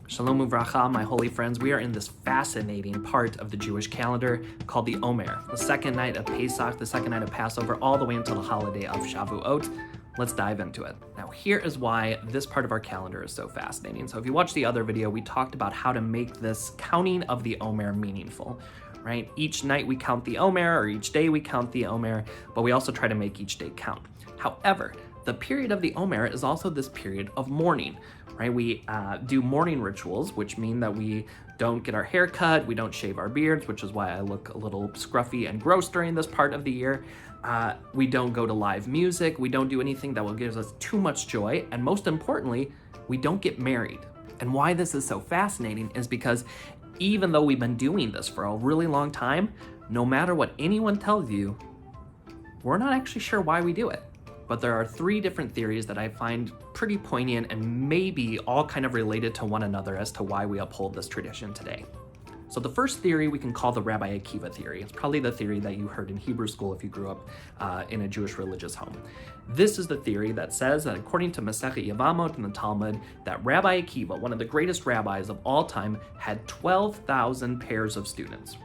Shalom uvracha, my holy friends. We are in this fascinating part of the Jewish calendar called the Omer, the second night of Pesach, the second night of Passover, all the way until the holiday of Shavuot. Let's dive into it. Now, here is why this part of our calendar is so fascinating. So if you watched the other video, we talked about how to make this counting of the Omer meaningful, right? Each night we count the Omer, or each day we count the Omer, but we also try to make each day count. However, the period of the Omer is also this period of mourning, right? We do mourning rituals, which mean that we don't get our hair cut, we don't shave our beards, which is why I look a little scruffy and gross during this part of the year. We don't go to live music, we don't do anything that will give us too much joy, and most importantly, we don't get married. And why this is so fascinating is because even though we've been doing this for a really long time, no matter what anyone tells you, we're not actually sure why we do it. But there are three different theories that I find pretty poignant and maybe all kind of related to one another as to why we uphold this tradition today. So the first theory we can call the Rabbi Akiva theory. It's probably the theory that you heard in Hebrew school if you grew up in a Jewish religious home. This is the theory that says that according to Masechet Yevamot in the Talmud, that Rabbi Akiva, one of the greatest rabbis of all time, had 12,000 pairs of students.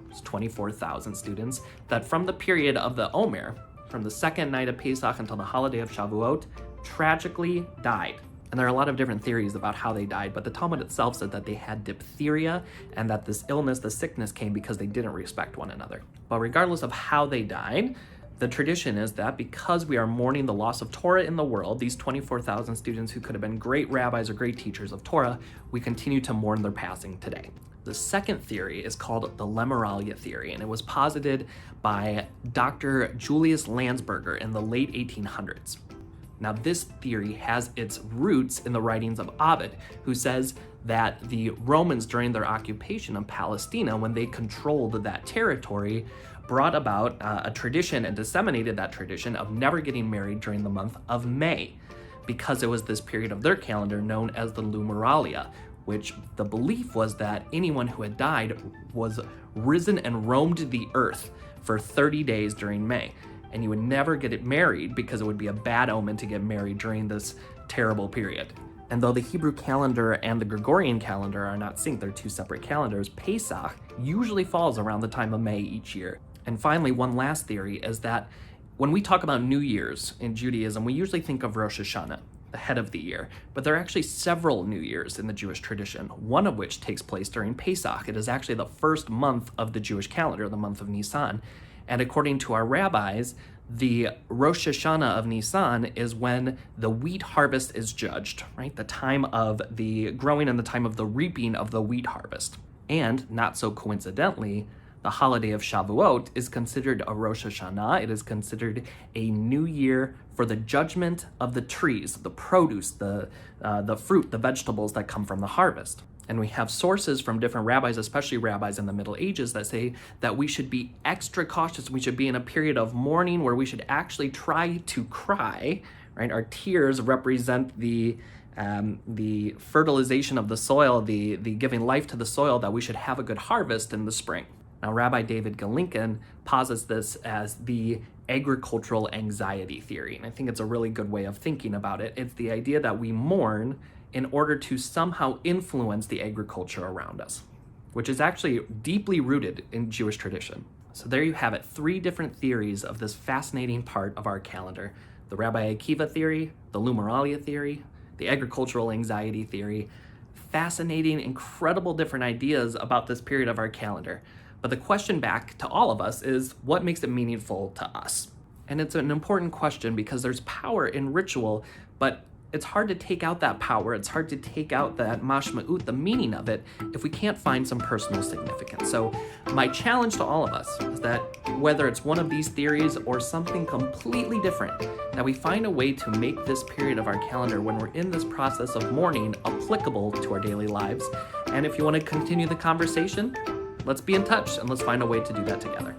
It's 24,000 students that from the period of the Omer, from the second night of Pesach until the holiday of Shavuot, tragically died. And there are a lot of different theories about how they died, but the Talmud itself said that they had diphtheria and that this illness, the sickness, came because they didn't respect one another. But regardless of how they died, the tradition is that because we are mourning the loss of Torah in the world, these 24,000 students who could have been great rabbis or great teachers of Torah, we continue to mourn their passing today. The second theory is called the Lemarellia Theory, and it was posited by Dr. Julius Landsberger in the late 1800s. Now, this theory has its roots in the writings of Ovid, who says that the Romans, during their occupation of Palestine, when they controlled that territory, brought about a tradition and disseminated that tradition of never getting married during the month of May, because it was this period of their calendar known as the Lemarellia, which the belief was that anyone who had died was risen and roamed the earth for 30 days during May. And you would never get it married because it would be a bad omen to get married during this terrible period. And though the Hebrew calendar and the Gregorian calendar are not synced, they're two separate calendars, Pesach usually falls around the time of May each year. And finally, one last theory is that when we talk about New Year's in Judaism, we usually think of Rosh Hashanah, the head of the year, but there are actually several New Years in the Jewish tradition, one of which takes place during Pesach. It is actually the first month of the Jewish calendar, the month of Nisan. And according to our rabbis, the Rosh Hashanah of Nisan is when the wheat harvest is judged, right? The time of the growing and the time of the reaping of the wheat harvest. And not so coincidentally, the holiday of Shavuot is considered a Rosh Hashanah. It is considered a new year for the judgment of the trees, the produce, the fruit, the vegetables that come from the harvest. And we have sources from different rabbis, especially rabbis in the Middle Ages, that say that we should be extra cautious. We should be in a period of mourning where we should actually try to cry, right? Our tears represent the fertilization of the soil, the giving life to the soil, that we should have a good harvest in the spring. Now, Rabbi David Galinkin posits this as the agricultural anxiety theory, and I think it's a really good way of thinking about it. It's the idea that we mourn in order to somehow influence the agriculture around us, which is actually deeply rooted in Jewish tradition. So there you have it, three different theories of this fascinating part of our calendar: the Rabbi Akiva theory, the Lemarellia theory, the agricultural anxiety theory. Fascinating, incredible different ideas about this period of our calendar. But the question back to all of us is, what makes it meaningful to us? And it's an important question because there's power in ritual, but it's hard to take out that power. It's hard to take out that mashma'ut, the meaning of it, if we can't find some personal significance. So my challenge to all of us is that whether it's one of these theories or something completely different, that we find a way to make this period of our calendar when we're in this process of mourning applicable to our daily lives. And if you want to continue the conversation, let's be in touch and let's find a way to do that together.